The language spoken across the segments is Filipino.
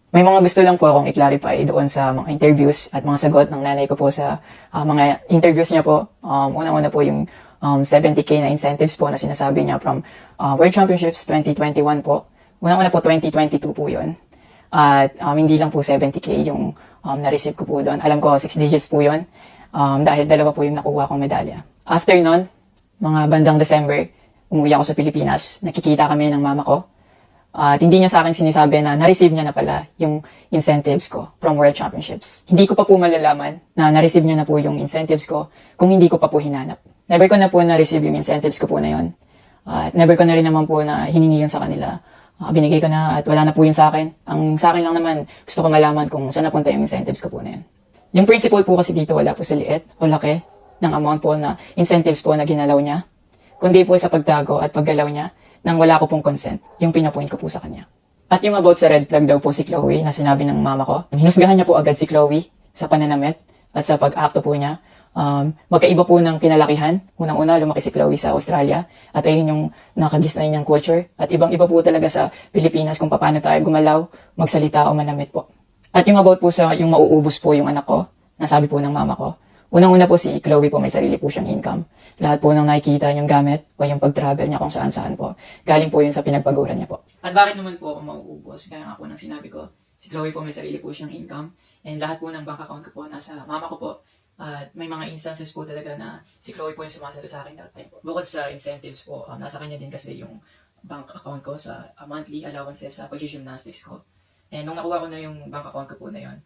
May mga gusto lang po akong i-clarify doon sa mga interviews at mga sagot ng nanay ko po sa mga interviews niya po. Una-una po yung 70K na incentives po na sinasabi niya from World Championships 2021 po. Una-una po 2022 po yun. At hindi lang po 70K yung na-receive ko po doon. Alam ko 6 digits po yun dahil dalawa po yung nakuha kong medalya. After nun, mga bandang December, umuwi ako sa Pilipinas. Nakikita kami ng mama ko. At hindi niya sa akin sinasabi na na-receive niya na pala yung incentives ko from World Championships. Hindi ko pa po malalaman na na-receive niya na po yung incentives ko kung hindi ko pa po hinanap. Never ko na po na-receive yung incentives ko po na yun. At never ko na rin naman po na hiningi yun sa kanila. Binigay ko na at wala na po yun sa akin. Ang sa akin lang naman, gusto ko malaman kung saan napunta yung incentives ko po na yun. Yung principle po kasi dito wala po sa liit o laki ng amount po na incentives po na ginalaw niya. Kundi po sa pagtago at paggalaw niya nang wala ko pong consent, yung pinapoint ko po sa kanya. At yung about sa red flag daw po si Chloe na sinabi ng mama ko, hinusgahan niya po agad si Chloe sa pananamit at sa pag-acto po niya. Magkaiba po ng pinalakihan. Unang-una, lumaki si Chloe sa Australia at ayun yung nakagisnay niyang culture. At ibang-iba po talaga sa Pilipinas kung paano tayo gumalaw, magsalita o manamit po. At yung about po sa yung mauubos po yung anak ko, nasabi po ng mama ko, unang-una po si Chloe po may sarili po siyang income. Lahat po nang nakikita yung gamit o yung pag-travel niya kung saan-saan po. Galing po yun sa pinagpaguran niya po. At bakit naman po ako mauubos? Kaya nga po nang sinabi ko, si Chloe po may sarili po siyang income. And lahat po ng bank account ko po nasa mama ko po. At may mga instances po talaga na si Chloe po yung sumasalo sa akin that time po. Bukod sa incentives po, nasa kanya din kasi yung bank account ko sa monthly allowances sa pag-gymnastics ko. And nung nakuha ko na yung bank account ko po na yun,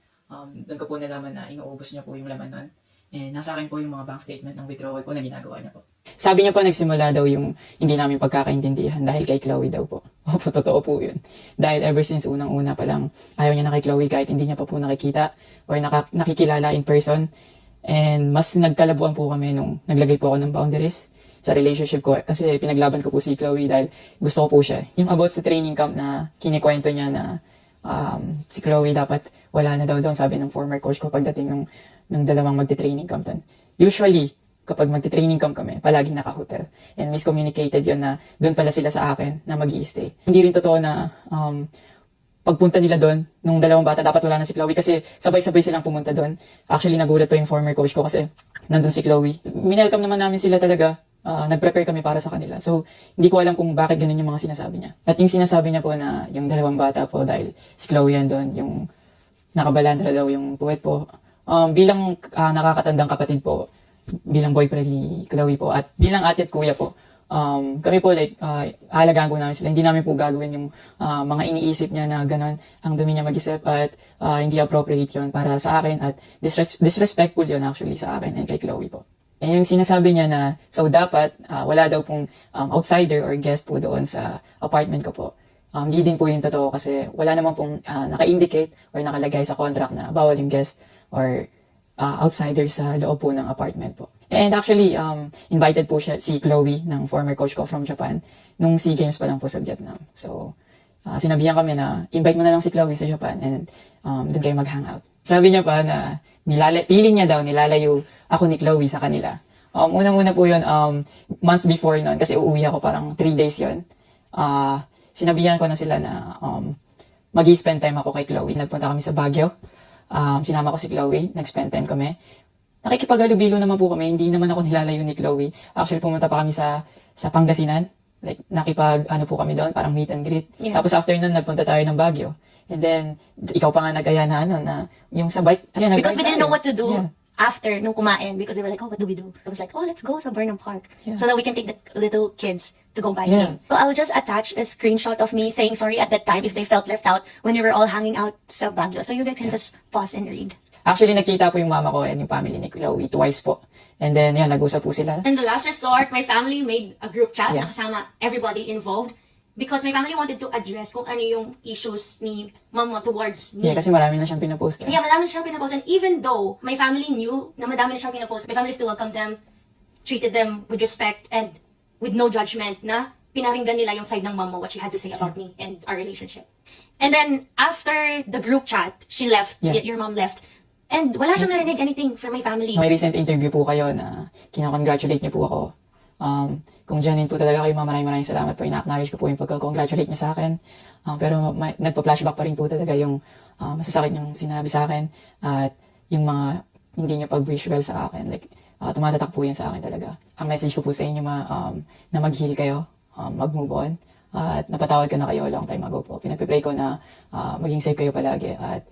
doon ko po nalaman na inuubos niya po yung laman nun. Eh, nasa akin po yung mga bank statement ng withdrawal po na ginagawa niya po. Sabi niya po nagsimula daw yung hindi namin pagkakaintindihan dahil kay Chloe daw po. Opo, totoo po yun. Dahil ever since unang-una pa lang, ayaw niya na kay Chloe kahit hindi niya pa po nakikita or nakikilala in person. And mas nagkalabuan po kami nung naglagay po ako ng boundaries sa relationship ko kasi pinaglaban ko po si Chloe dahil gusto ko po siya. Yung about sa training camp na kinikwento niya na si Chloe dapat wala na daw doon, sabi ng former coach ko pagdating ng dalawang magti-training camp doon. Usually, kapag magti-training camp kami, palaging naka-hotel. And miscommunicated yun na doon pala sila sa akin na mag-i-stay. Hindi rin totoo na pagpunta nila doon, nung dalawang bata, dapat wala na si Chloe kasi sabay-sabay silang pumunta doon. Actually, nagulat pa yung former coach ko kasi nandun si Chloe. Minelcome naman namin sila talaga. Nag-prepare kami para sa kanila. So, hindi ko alam kung bakit ganun yung mga sinasabi niya. At yung sinasabi niya po na yung dalawang bata po dahil si Chloe yan doon, yung nakabalandra daw yung puwet po. Bilang nakakatandang kapatid po, bilang boyfriend ni Chloe po, at bilang ate at kuya po, kami po like, alagaan po namin sila. Hindi namin po gagawin yung mga iniisip niya na gano'n, ang dumi niya mag-isip at hindi appropriate yun para sa akin at disrespectful yun actually sa akin and kay Chloe po. And yung sinasabi niya na, so dapat wala daw pong outsider or guest po doon sa apartment ko po. Hindi din po yung totoo kasi wala naman pong naka-indicate or nakalagay sa contract na bawal yung guest or outsider sa loob po ng apartment po. And actually, invited po siya si Chloe ng former coach ko from Japan nung SEA Games pa lang po sa Vietnam. So, sinabihan kami na invite mo na lang si Chloe sa Japan and doon kayo mag-hangout. Sabi niya pa na feeling niya daw nilalayo ako ni Chloe sa kanila. Unang-una po yun, months before nun, kasi uuwi ako parang 3 days yun. Sinabihan ko na sila na mag-i-spend time ako kay Chloe. Nagpunta kami sa Baguio. Sinama ko si Chloe, nag-spend time kami. Nakikipaghalubilo naman po kami, hindi naman ako nilalayo ni Chloe. Actually, pumunta pa kami sa Pangasinan. Like, po kami doon, parang meet and greet. Yeah. Tapos after nun, nagpunta tayo ng Baguio. And then, ikaw pa nga nag-aya na na yung sa bike. Because we didn't know what to do after nung kumain because they were like, oh, what do we do? I was like, oh, let's go sa Burnham Park so that we can take the little kids to go biking. So I'll just attach a screenshot of me saying sorry at that time if they felt left out when we were all hanging out sa Baguio. So you guys can just pause and read. Actually, nakita po yung mama ko and yung family ni Chloe twice po. And then, nag-usap po sila. In the last resort, my family made a group chat na kasama everybody involved because my family wanted to address kung ano yung issues ni mama towards me. Yeah, kasi marami na siyang pinapost. Yeah, madami na siyang pinapost. And even though my family knew na madami na siyang pinapost, my family still welcomed them, treated them with respect and with no judgment na pinaringgan nila yung side ng mama, what she had to say about me and our relationship. And then, after the group chat, she left, your mom left. And wala siyang narinig anything from my family. May recent interview po kayo na kinakongratulate niyo po ako Kung genuine po talaga kayo, maraming salamat po. Ina-acknowledge ko po yung pagka-congratulate niyo sa akin. Pero nagpa-flashback pa rin po talaga yung masasakit yung sinabi sa akin at yung mga hindi niyo pag-wish well sa akin. Like, tumatatak po yun sa akin talaga. Ang message ko po sa inyo na mag-heal kayo, mag-move on. At napatawad ko na kayo long time ago po. Pinagpipray ko na maging safe kayo palagi at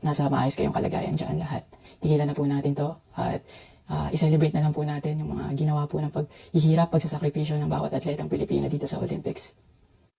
nasa maayos kayong kalagayan dyan lahat. Tigilan na po natin to at i-celebrate na lang po natin yung mga ginawa po ng paghihirap, pagsasakripisyo ng bawat atletang Pilipino dito sa Olympics.